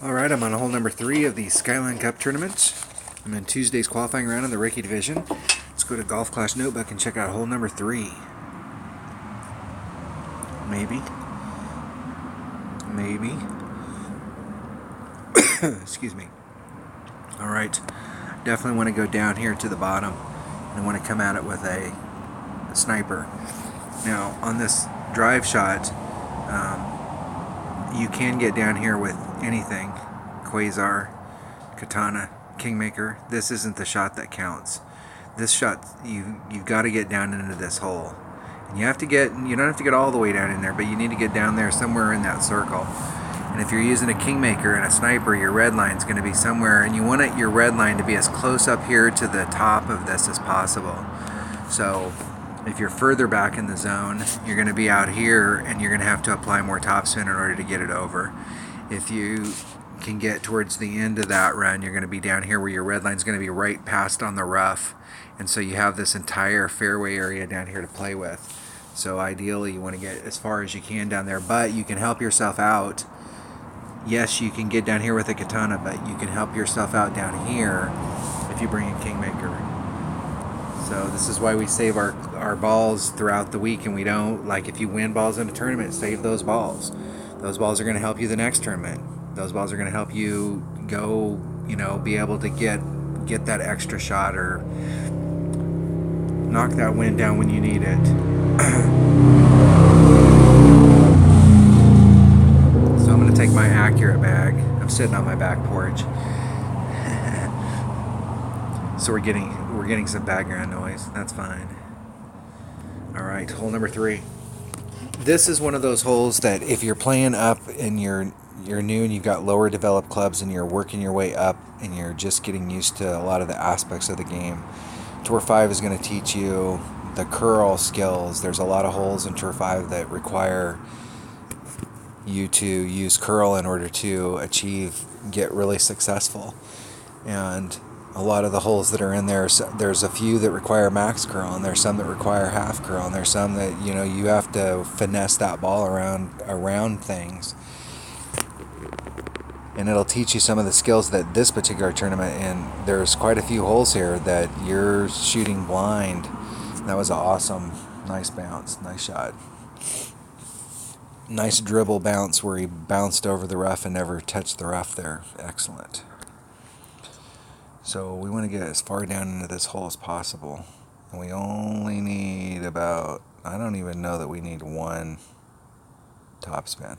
Alright, I'm on hole number 3 of the Skyline Cup tournament. I'm in Tuesday's qualifying round in the Reiki division. Let's go to Golf Clash Notebook and check out hole number 3. Maybe. Excuse me. Alright, definitely want to go down here to the bottom and I want to come at it with a sniper. Now, on this drive shot, you can get down here with anything. Quasar, Katana, Kingmaker. This isn't the shot that counts. This shot, you've got to get down into this hole. And you don't have to get all the way down in there, but you need to get down there somewhere in that circle. And if you're using a Kingmaker and a sniper, your red line's going to be somewhere, and you want your red line to be as close up here to the top of this as possible. So if you're further back in the zone, you're going to be out here and you're going to have to apply more topspin in order to get it over. If you can get towards the end of that run, you're going to be down here where your red line's going to be right past on the rough. And so you have this entire fairway area down here to play with. So ideally you want to get as far as you can down there, but you can help yourself out. Yes, you can get down here with a Katana, but you can help yourself out down here if you bring a Kingmaker. So this is why we save our balls throughout the week, and we don't, like if you win balls in a tournament, save those balls. Those balls are going to help you the next tournament. Those balls are going to help you go, be able to get that extra shot or knock that wind down when you need it. So I'm going to take my accurate bag. I'm sitting on my back porch. So we're getting some background noise. That's fine. All right, hole number 3. This is one of those holes that if you're playing up and you're new and you've got lower developed clubs and you're working your way up and you're just getting used to a lot of the aspects of the game, Tour 5 is going to teach you the curl skills. There's a lot of holes in Tour 5 that require you to use curl in order to get really successful. And a lot of the holes that are in there's a few that require max curl, and there's some that require half curl, and there's some that you have to finesse that ball around things. And it'll teach you some of the skills that this particular tournament, and there's quite a few holes here that you're shooting blind. That was awesome. Nice bounce, nice shot. Nice dribble bounce where he bounced over the rough and never touched the rough there. Excellent. So we want to get as far down into this hole as possible. And we only need about, I don't even know that we need one topspin.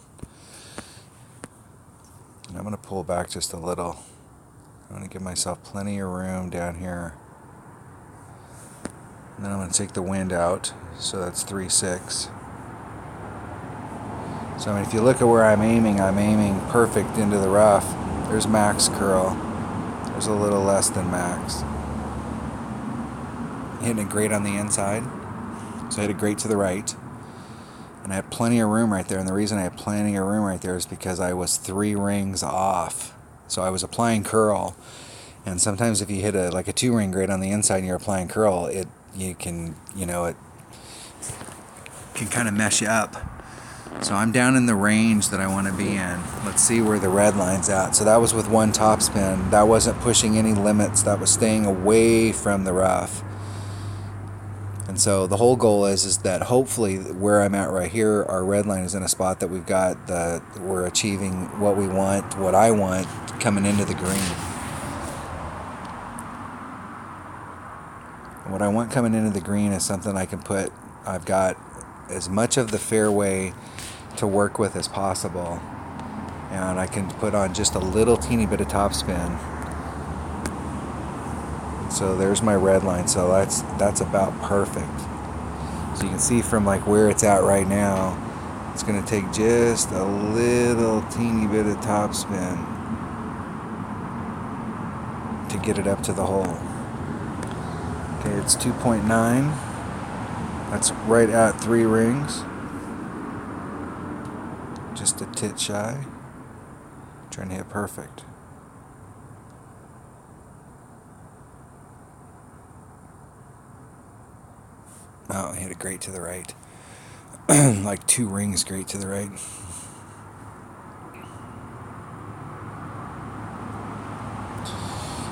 And I'm going to pull back just a little. I want to give myself plenty of room down here. And then I'm going to take the wind out. So that's 3-6. So if you look at where I'm aiming perfect into the rough. There's max curl. There's a little less than max. Hitting it great on the inside. So I hit it great to the right. And I had plenty of room right there. And the reason I had plenty of room right there is because I was 3 rings off. So I was applying curl. And sometimes if you hit a 2-ring great on the inside and you're applying curl, it can kind of mess you up. So I'm down in the range that I want to be in. Let's see where the red line's at. So that was with one topspin. That wasn't pushing any limits. That was staying away from the rough. And so the whole goal is that hopefully where I'm at right here, our red line is in a spot that we're achieving what we want, what I want coming into the green. And what I want coming into the green is something I've got as much of the fairway to work with as possible, and I can put on just a little teeny bit of topspin. So there's my red line, so that's about perfect. So you can see from where it's at right now, it's going to take just a little teeny bit of topspin to get it up to the hole. Okay, it's 2.9. That's right at 3 rings. Just a tit shy. Trying to hit perfect. Oh, I hit it great to the right. 2 rings great to the right.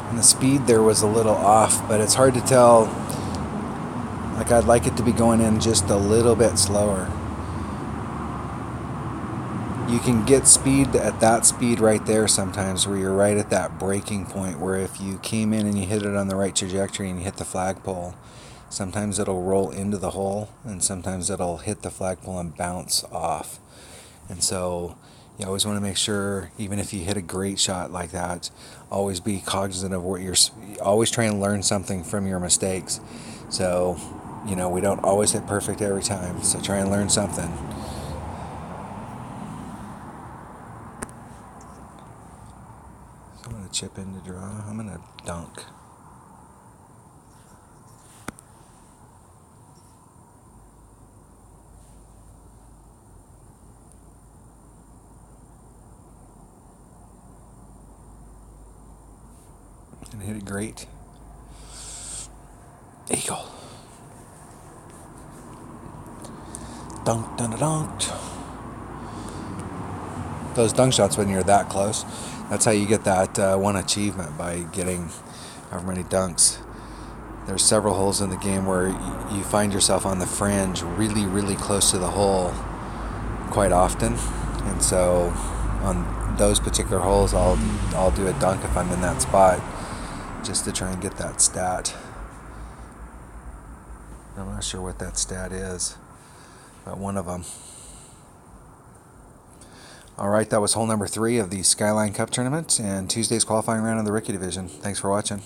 And the speed there was a little off, but it's hard to tell. Like, I'd like it to be going in just a little bit slower. You can get speed at that speed right there sometimes, where you're right at that breaking point, where if you came in and you hit it on the right trajectory and you hit the flagpole, sometimes it'll roll into the hole and sometimes it'll hit the flagpole and bounce off. And so you always want to make sure, even if you hit a great shot like that, always be cognizant of what you're, always try and learn something from your mistakes. So, you know, we don't always hit perfect every time, so try and learn something. So I'm going to chip in to draw. I'm going to dunk. And hit it great. Eagle. Dunk, dunk, dunk. Those dunk shots, when you're that close, that's how you get that one achievement, by getting however many dunks. There's several holes in the game where you find yourself on the fringe, really, really close to the hole quite often. And so on those particular holes, I'll do a dunk if I'm in that spot, just to try and get that stat. I'm not sure what that stat is, but one of them. Alright, that was hole number 3 of the Skyline Cup tournament and Tuesday's qualifying round of the Rookie Division. Thanks for watching.